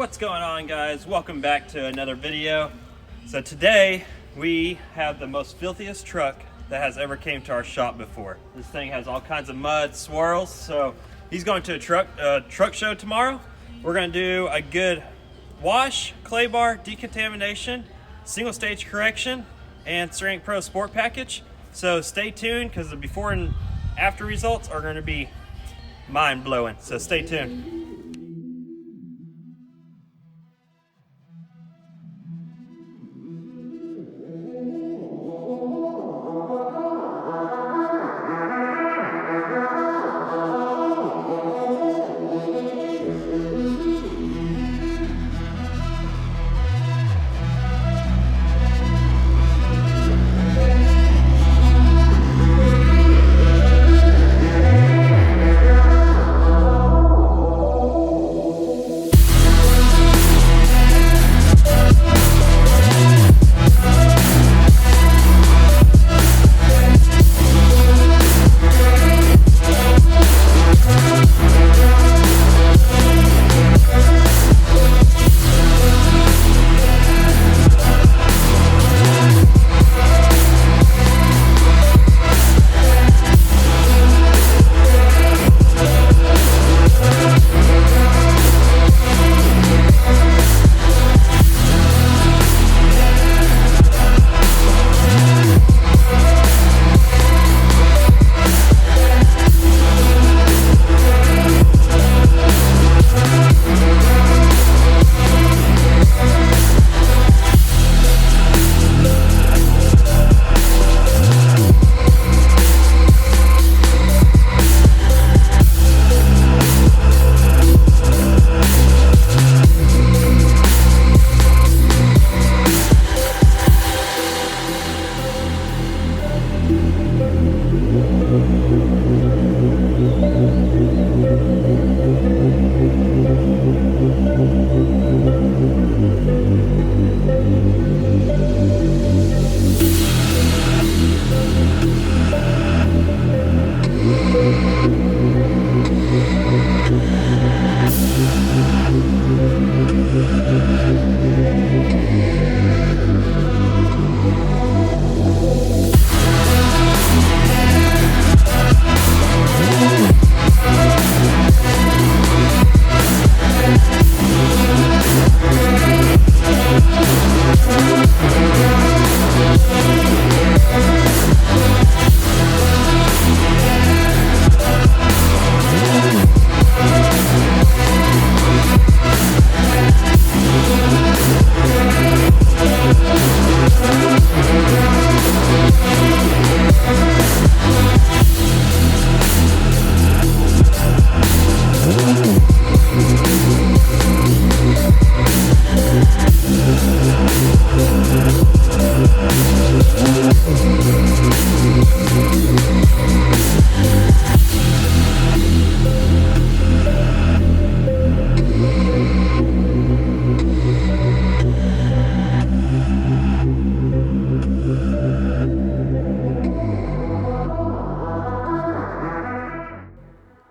What's going on, guys? Welcome back to another video. So today we have the most filthiest truck that has ever came to our shop before. This thing has all kinds of mud, swirls. So he's going to a truck show tomorrow. We're going to do a good wash, clay bar, decontamination, single stage correction, and Ceramic Pro Sport package. So stay tuned because the before and after results are going to be mind-blowing. So stay tuned.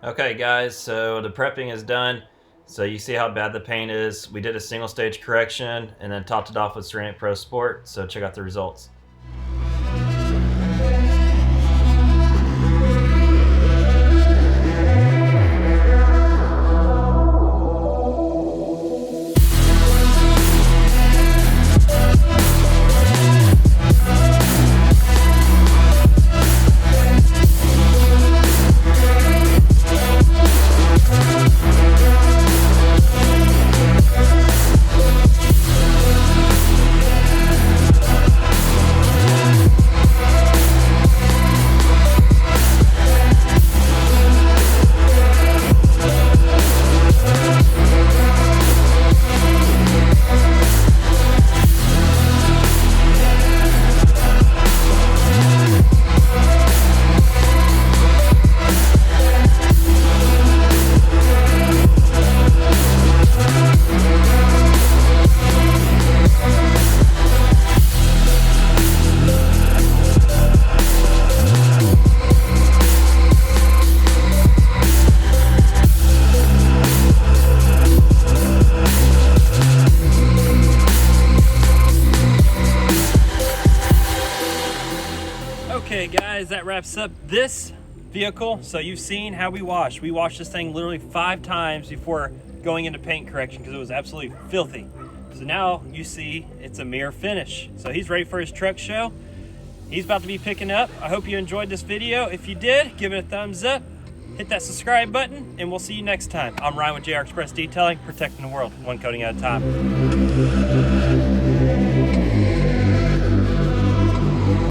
Okay guys, so the prepping is done. So you see how bad the paint is. We did a single stage correction and then topped it off with Ceramic Pro Sport. So check out the results. wraps up this vehicle. So you've seen how we wash. We washed this thing literally 5 times before going into paint correction because it was absolutely filthy. So now you see it's a mirror finish. So he's ready for his truck show. He's about to be picking up. I hope you enjoyed this video. If you did, give it a thumbs up, hit that subscribe button, and we'll see you next time. I'm Ryan with JR Express Detailing, protecting the world, one coating at a time.